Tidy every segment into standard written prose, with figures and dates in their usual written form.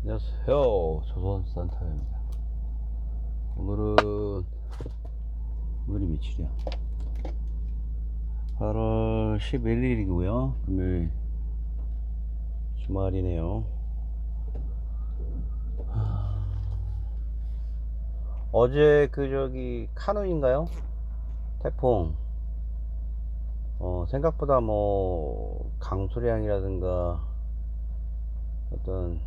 안녕하세요. 조선산타입니다. 오늘이 며칠이야? 8월 11일이고요. 금요일 주말이네요. 어제 카눈인가요? 태풍. 생각보다 강수량이라든가 어떤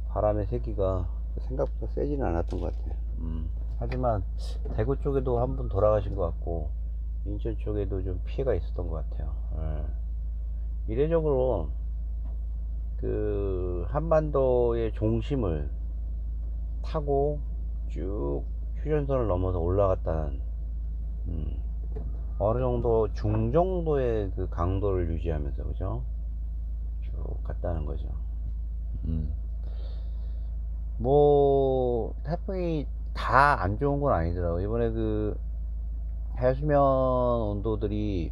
바람의 세기가 생각보다 세지는 않았던 것 같아요. 하지만 대구 쪽에도 한 분 돌아가신 것 같고 인천 쪽에도 좀 피해가 있었던 것 같아요. 이례적으로 한반도의 중심을 타고 쭉 휴전선을 넘어서 올라갔다는, 음, 어느 정도 중정도의 그 강도를 유지하면서, 그죠? 쭉 갔다는 거죠. 음. 태풍이 다 안 좋은 건 아니더라고요. 이번에 해수면 온도들이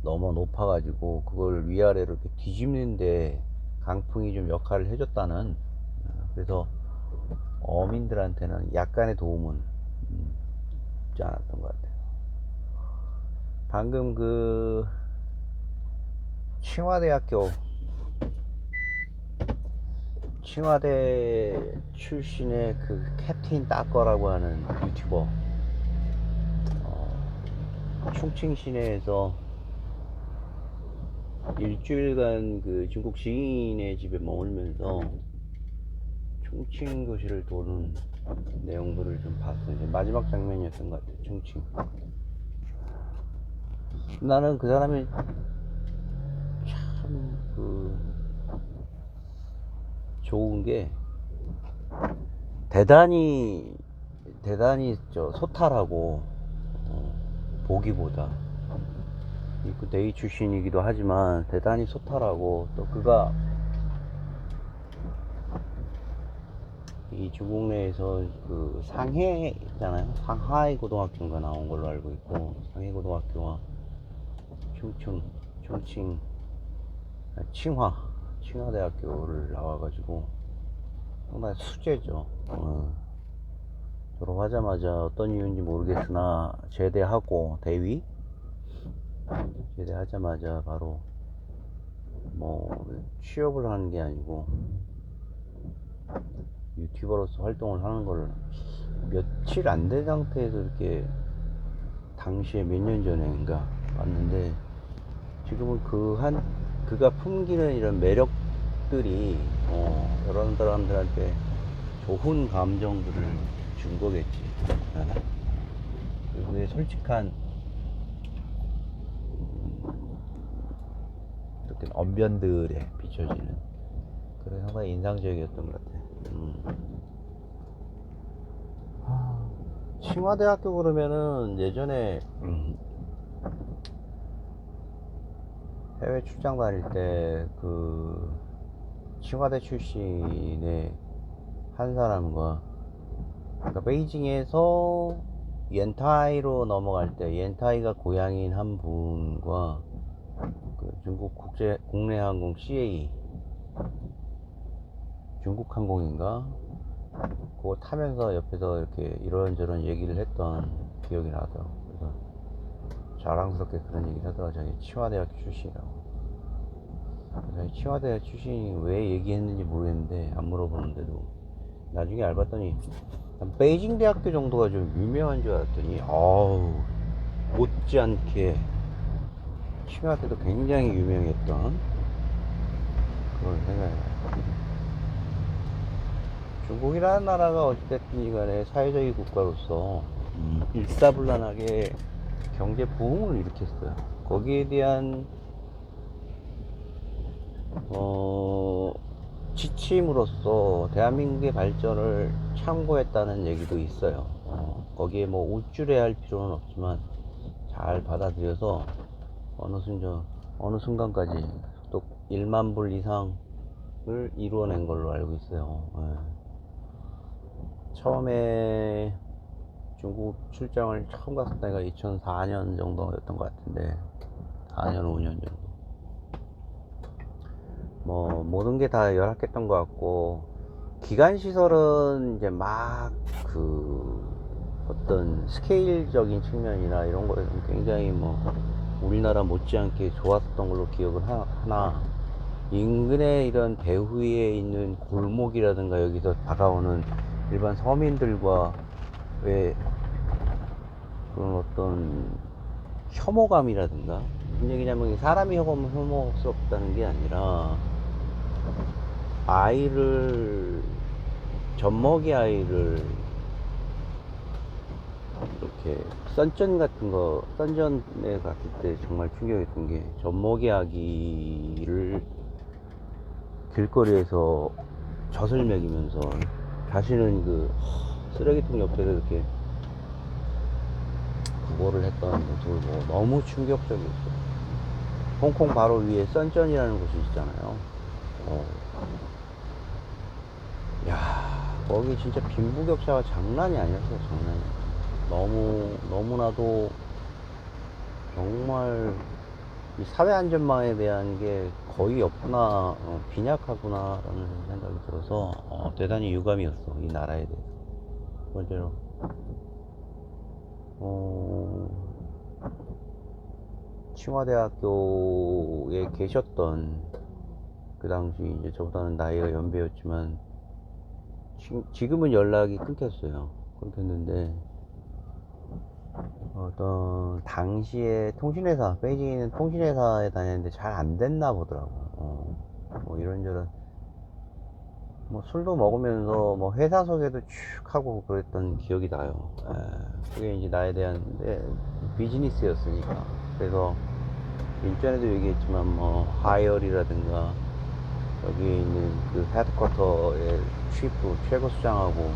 너무 높아가지고 그걸 위아래로 이렇게 뒤집는데 강풍이 좀 역할을 해줬다는, 그래서 어민들한테는 약간의 도움은 있지 않았던 것 같아요. 방금 칭화대학교 칭화대 출신의 캡틴 따꺼라고 하는 유튜버, 충칭 시내에서 일주일간 중국 지인의 집에 머물면서 충칭 도시를 도는 내용들을 좀 봤어요. 이제 마지막 장면이었던 것 같아요. 충칭. 나는 그 사람이 참 좋은 게, 대단히 소탈하고, 보기보다 대위 출신이기도 하지만 대단히 소탈하고, 또 그가 이 중국 내에서 상해잖아요. 상하이 고등학교인가 나온 걸로 알고 있고, 상해 고등학교와 충칭, 칭화대학교를 나와가지고 상당히 수재죠. 졸업하자마자 어떤 이유인지 모르겠으나 제대하자마자 바로 취업을 하는 게 아니고 유튜버로서 활동을 하는 걸 며칠 안 된 상태에서 이렇게, 당시에 몇 년 전인가 봤는데, 지금은 그가 품기는 이런 매력들이 여러 사람들한테 좋은 감정들을 준 거겠지. 그의 솔직한 이렇게 언변들에 비춰지는 그런 상당히 인상적이었던 것 같아. 칭화대학교 그러면은 예전에 해외 출장 다닐 때 칭화대 출신의 한 사람과, 그러니까 베이징에서 옌타이로 넘어갈 때 옌타이가 고향인 한 분과 중국 국내 항공 CA, 중국 항공인가, 그거 타면서 옆에서 이렇게 이런저런 얘기를 했던 기억이 나더라고. 그래서 자랑스럽게 그런 얘기를 하더라고. 자기 칭화대학교 출신이라고. 자기 칭화대학 출신이 왜 얘기했는지 모르겠는데, 안 물어보는데도 나중에 알았더니 베이징 대학교 정도가 좀 유명한 줄 알았더니, 못지않게 칭화대도 굉장히 유명했던 그런 생각이 나요. 중국이라는 나라가 어찌됐든 간에 사회적인 국가로서 일사불란하게 경제 부흥을 일으켰어요. 거기에 대한 지침으로써 대한민국의 발전을 참고했다는 얘기도 있어요. 거기에 우쭐해야 할 필요는 없지만 잘 받아들여서 어느 순간까지 또 1만 불 이상을 이루어낸 걸로 알고 있어요. 처음에 중국 출장을 처음 갔을 때가 2004년 정도였던 것 같은데, 4년 5년 정도. 뭐 모든 게 다 열악했던 것 같고, 기간 시설은 이제 막 그 어떤 스케일적인 측면이나 이런 거에는 굉장히 뭐 우리나라 못지않게 좋았었던 걸로 기억을 하나, 인근에 이런 배후에 있는 골목이라든가 여기서 다가오는 일반 서민들과 왜 그런 어떤 혐오감이라든가, 무슨 얘기냐면 사람이 혐오스럽다는 게 아니라 아이를, 젖먹이 아이를 이렇게 썬전 같은 거, 썬전에 갔을 때 정말 충격이었던 게, 젖먹이 아기를 길거리에서 젖을 먹이면서 자신은 그 쓰레기통 옆에서 이렇게 구걸을 했던 모습을 보고 너무 충격적이었어요. 홍콩 바로 위에 썬전이라는 곳이 있잖아요. 어. 야, 거기 진짜 빈부격차가 장난이 아니었어요, 장난이. 너무나도 정말 이 사회 안전망에 대한 게 거의 없구나, 빈약하구나 라는 생각이 들어서 대단히 유감이었어, 이 나라에 대해서. 두 번째로清華대학교에 계셨던, 그 당시 이제 저보다는 나이가 연배였지만 지금은 연락이 끊겼어요. 끊겼는데 어떤 당시에 통신회사, 베이징에 있는 통신회사에 다녔는데 잘 안 됐나 보더라고. 뭐 이런저런, 뭐 술도 먹으면서 뭐 회사 소개도 쭉 하고 그랬던 기억이 나요. 그게 이제 나에 대한 비즈니스였으니까. 그래서 인전에도 얘기했지만 뭐 하이얼이라든가 여기에 있는 그 헤드쿼터의 취프 최고 수장하고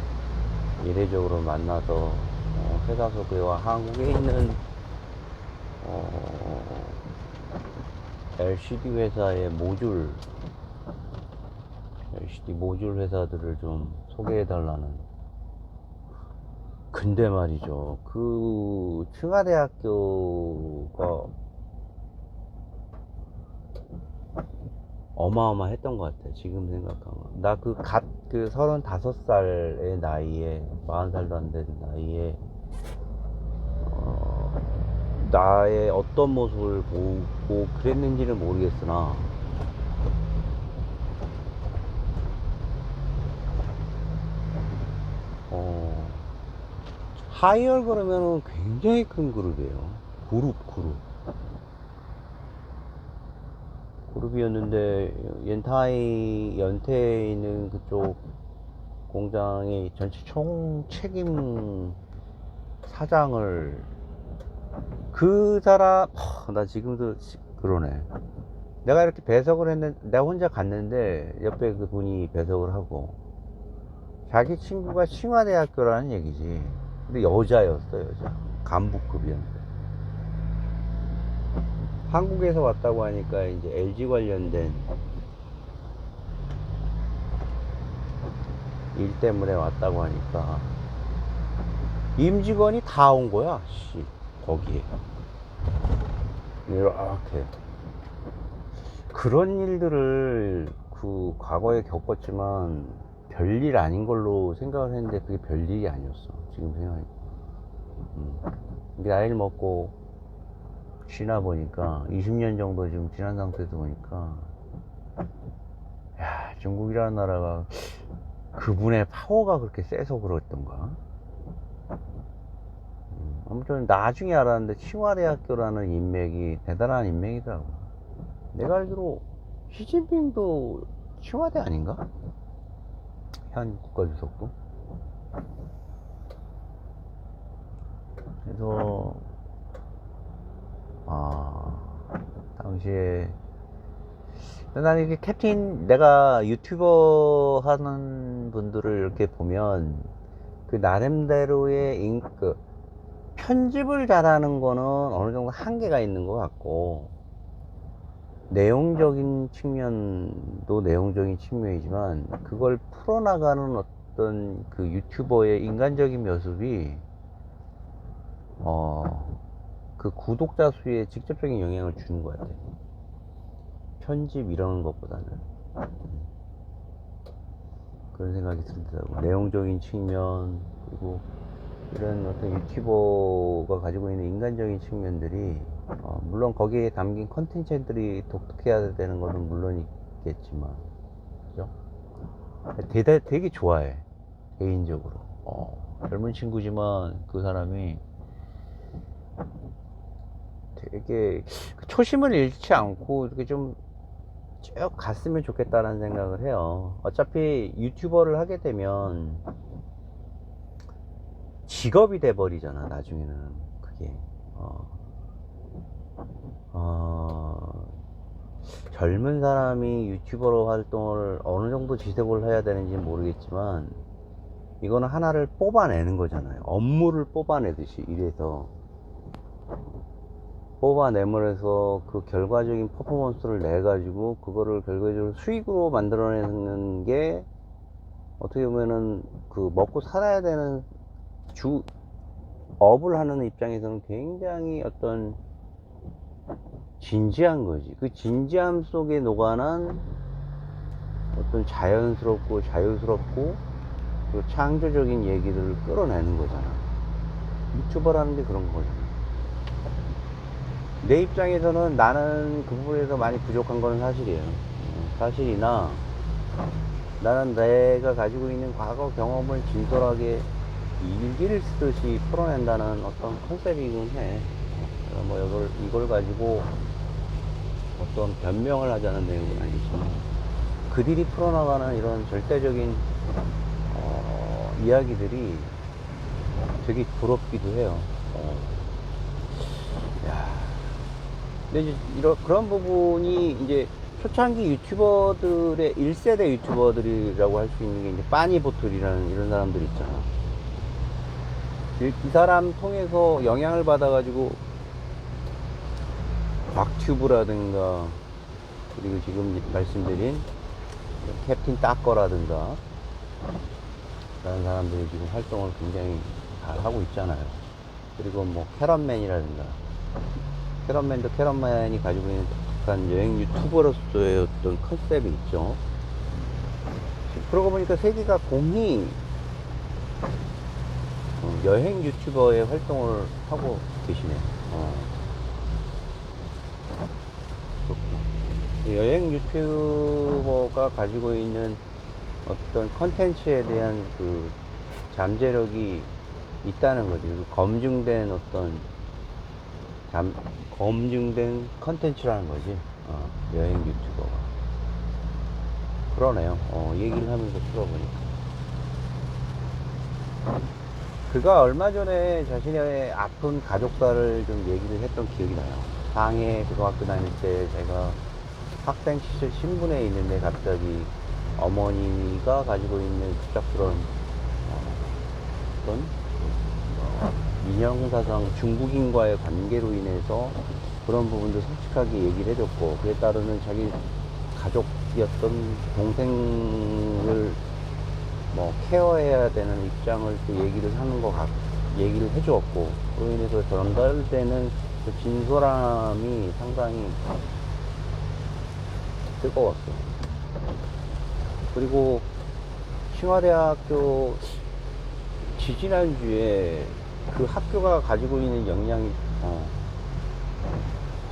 이례적으로 만나서 회사 소개와 한국에 있는 LCD 회사의 LCD 모듈 회사들을 좀 소개해 달라는. 근데 말이죠, 그 칭화대학교가 어마어마했던 것 같아, 지금 생각하면. 나 그 35살의 나이에, 40살도 안 된 나이에 나의 어떤 모습을 보고 그랬는지는 모르겠으나 하이얼 그러면은 굉장히 큰 그룹이에요. 그룹이었는데, 연태에 있는 그쪽 공장의 전체 총 책임 사장을, 그 사람, 나 지금도 그러네. 내가 이렇게 배석을 했는데, 내가 혼자 갔는데 옆에 그 분이 배석을 하고 자기 친구가 칭화대학교라는 얘기지. 근데 여자였어, 여자. 간부급이었는데. 한국에서 왔다고 하니까 이제 LG 관련된 일 때문에 왔다고 하니까 임직원이 다 온 거야, 씨, 거기에. 이렇게. 그런 일들을 그 과거에 겪었지만 별일 아닌 걸로 생각을 했는데 그게 별일이 아니었어, 지금 생각해보니까. 이게 나이를 먹고 지나 보니까, 20년 정도 지금 지난 상태에서 보니까, 야, 중국이라는 나라가 그분의 파워가 그렇게 세서 그랬던가. 아무튼 나중에 알았는데 칭화대학교라는 인맥이 대단한 인맥이더라고. 내가 알기로 시진핑도 칭화대 아닌가? 현 국가주석도. 그래서 당시에 나는 이렇게 내가 유튜버 하는 분들을 이렇게 보면 그 나름대로의 편집을 잘하는 거는 어느 정도 한계가 있는 것 같고, 내용적인 측면도 내용적인 측면이지만 그걸 풀어나가는 어떤 그 유튜버의 인간적인 모습이 그 구독자 수에 직접적인 영향을 주는 것 같아요. 편집 이런 것보다는. 그런 생각이 들더라고. 내용적인 측면, 그리고 이런 어떤 유튜버가 가지고 있는 인간적인 측면들이, 물론 거기에 담긴 컨텐츠들이 독특해야 되는 것은 물론 있겠지만, 그죠? 되게 좋아해, 개인적으로. 젊은 친구지만 그 사람이 되게 초심을 잃지 않고 이렇게 좀 쭉 갔으면 좋겠다는 생각을 해요. 어차피 유튜버를 하게 되면 직업이 돼 버리잖아, 나중에는. 그게 어, 젊은 사람이 유튜버로 활동을 어느 정도 지속을 해야 되는지 모르겠지만, 이거는 하나를 뽑아내는 거잖아요. 업무를 뽑아내듯이. 이래서 뽑아내면서 그 결과적인 퍼포먼스를 내 가지고 그거를 결과적으로 수익으로 만들어내는 게, 어떻게 보면은 그 먹고 살아야 되는 주 업을 하는 입장에서는 굉장히 어떤 진지한 거지. 그 진지함 속에 녹아난 어떤 자연스럽고 자유스럽고 그 창조적인 얘기들을 끌어내는 거잖아. 유튜버라는 게 그런 거잖아. 내 입장에서는 나는 그 부분에서 많이 부족한 건 사실이에요. 사실이나, 나는 내가 가지고 있는 과거 경험을 진솔하게 일기를 쓰듯이 풀어낸다는 어떤 컨셉이긴 해. 뭐 이걸 가지고 어떤 변명을 하자는 내용은 아니지만, 그들이 풀어나가는 이런 절대적인 이야기들이 되게 부럽기도 해요. 야, 근데 이제 그런 부분이 이제 초창기 유튜버들의 1세대 유튜버들이라고 할 수 있는 게 이제 빠니보틀이라는 이런 사람들 있잖아. 이 사람 통해서 영향을 받아가지고 곽튜브라든가, 그리고 지금 말씀드린 캡틴 따꺼라든가, 라는 사람들이 지금 활동을 굉장히 잘 하고 있잖아요. 그리고 뭐 캐럿맨이라든가, 캐럿맨도 캐럿맨이 가지고 있는 독특한 여행 유튜버로서의 어떤 컨셉이 있죠. 그러고 보니까 세계가 공히 여행 유튜버의 활동을 하고 계시네. 여행 유튜버가 가지고 있는 어떤 컨텐츠에 대한 그 잠재력이 있다는 거지. 검증된 어떤 검증된 컨텐츠라는 거지. 여행 유튜버가. 그러네요. 얘기를 하면서 들어보니까. 그가 얼마 전에 자신의 아픈 가족사를 좀 얘기를 했던 기억이 나요. 상해 고등학교 다닐 때 제가 학생 시절 신분에 있는데, 갑자기 어머니가 가지고 있는 급작스러운 어떤 인형사상 중국인과의 관계로 인해서 그런 부분도 솔직하게 얘기를 해줬고, 그에 따르는 자기 가족이었던 동생을 뭐 케어해야 되는 입장을 또 얘기를 해주었고, 그로 인해서 전달되는 그 진솔함이 상당히 뜨거웠어. 그리고清華대학교 지지난주에 그 학교가 가지고 있는 역량이,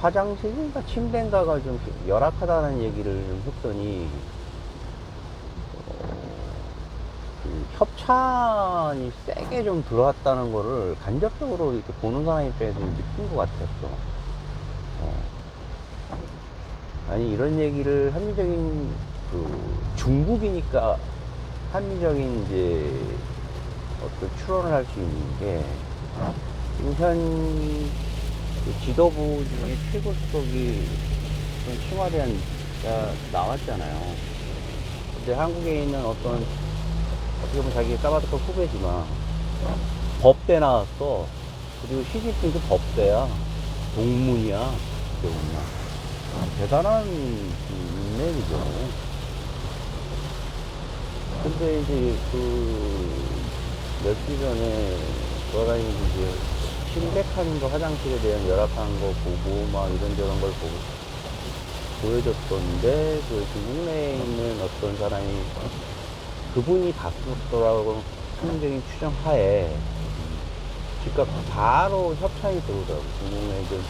화장실인가 침대인가가 좀 열악하다는 얘기를 좀 했더니, 그 협찬이 세게 좀 들어왔다는 거를 간접적으로 이렇게 보는 사람 입장에서 느낀 것 같았어. 아니, 이런 얘기를 합리적인, 중국이니까 합리적인 이제 어떤 추론을 할 수 있는 게, 지금 현 지도부 중에 최고 수석이清華대가 나왔잖아요. 근데 한국에 있는 어떤, 어떻게 보면 자기 까마득한 후배지만 법대 나왔어. 그리고 시집도 법대야. 동문이야. 어떻게 보면 대단한 인맥이죠. 근데 이제 며칠 전에 돌아다니면서 이제 침백한 거, 화장실에 대한 열악한 거 보고 막 이런저런 걸 보고, 보여줬던데, 그 중국 내에 있는 어떤 사람이 그분이 봤었더라고 합리적인 추정하에 집값 바로 협찬이 들어오더라고. 중국 내에 좀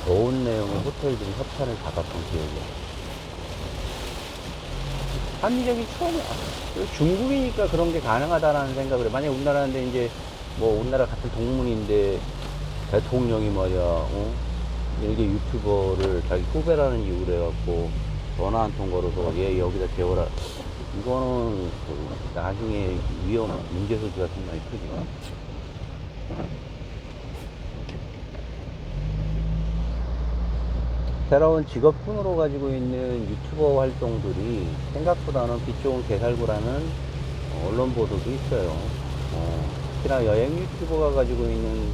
좋은 내용의 호텔들이 협찬을 받았던 기억이야. 합리적인 추정이야. 중국이니까 그런 게 가능하다라는 생각을 해. 만약에 우리나라인데 이제 뭐 우리나라 같은 동문인데 대통령이 말이야, 이렇게 유튜버를 자기 후배라는 이유로 해갖고 전화 한 통 걸어서 얘 여기다 재워라. 이거는 그 나중에 위험, 문제 소지가 상당히 크지. 새로운 직업군으로 가지고 있는 유튜버 활동들이 생각보다는 빛 좋은 개살구라는 언론 보도도 있어요. 특히나 여행 유튜버가 가지고 있는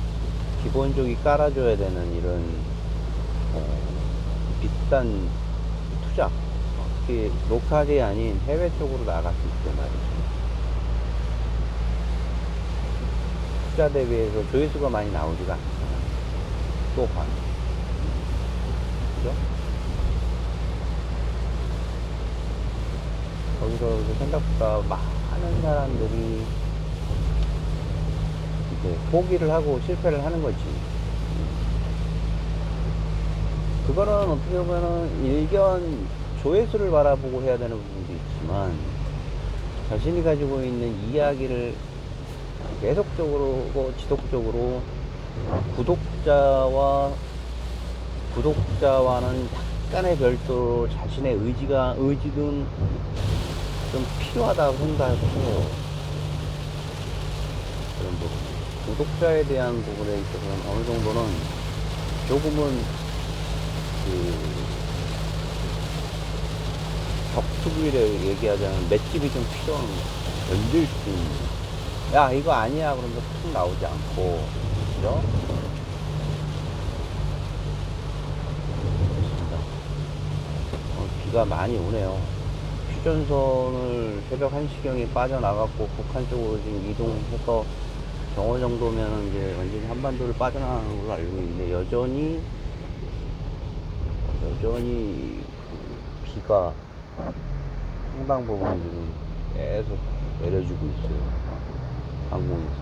기본적이 깔아줘야 되는 이런 비싼 투자, 특히 로컬이 아닌 해외 쪽으로 나갈 수 있단 말이죠. 투자 대비해서 조회수가 많이 나오지가 않잖아. 또한 그죠? 거기서 생각보다 많은 사람들이 이제 포기를 하고 실패를 하는 거지. 그거는 어떻게 보면은 일견 조회수를 바라보고 해야 되는 부분도 있지만 자신이 가지고 있는 이야기를 계속적으로 지속적으로 구독자와는 약간의 별도로 자신의 의지는 좀 필요하다고 생각해요. 그런 부분. 구독자에 대한 부분에 있어서는 어느 정도는 조금은 격투기를 얘기하자면 맷집이 좀 필요한 거. 견딜 수 있는. 야, 이거 아니야. 그러면서 툭 나오지 않고. 그죠? 비가 많이 오네요. 휴전선을 새벽 1시경에 빠져나갔고 북한 쪽으로 지금 이동해서 정오 정도면 이제 완전히 한반도를 빠져나가는 걸로 알고 있는데 여전히 비가 상당 부분 지금 계속 내려주고 있어요. 항공에서.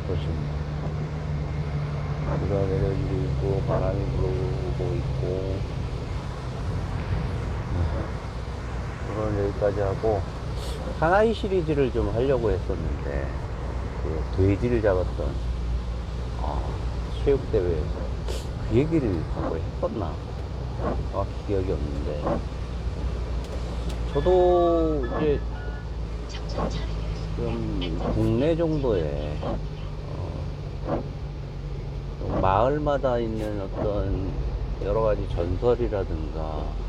그렇습니다. 비가 내려주고 있고 바람이 불어오고 있고. 오늘 여기까지 하고 사나이 시리즈를 좀 하려고 했었는데 그 돼지를 잡았던 체육대회에서 그 얘기를 거의 했었나 정확히 기억이 없는데 저도 이제 좀 국내 정도의 마을마다 있는 어떤 여러가지 전설이라든가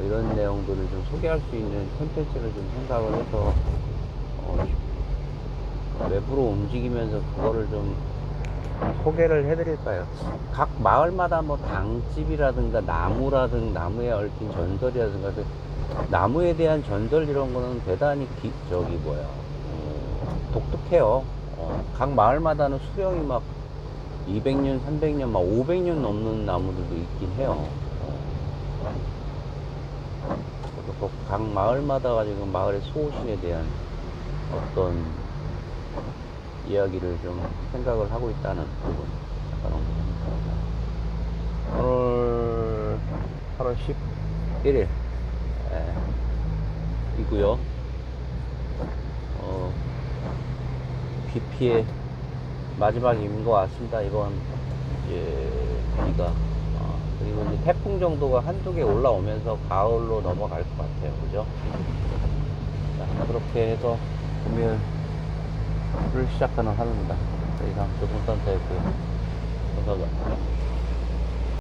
이런 내용들을 좀 소개할 수 있는 콘텐츠를 좀 생각을 해서 외부로 움직이면서 그거를 좀 소개를 해드릴까요? 각 마을마다 뭐 당집이라든가 나무에 얽힌 전설이라든가 나무에 대한 전설 이런 거는 대단히 독특해요. 각 마을마다는 수령이 막 200년, 300년, 막 500년 넘는 나무들도 있긴 해요. 각 마을마다 가지고 마을의 소신에 대한 어떤 이야기를 좀 생각을 하고 있다는 부분 잠깐 언급합니다. 오늘 8월 11일 이고요. 비 피해 마지막인 것 같습니다. 이번 이제 비가 그리고 이제 태풍 정도가 한두 개 올라오면서 가을로 넘어갈 것 같아요. 그죠? 자, 그렇게 해서 금요일을 시작하는 하루입니다. 더 이상 교통센터였고요. 감사합니다.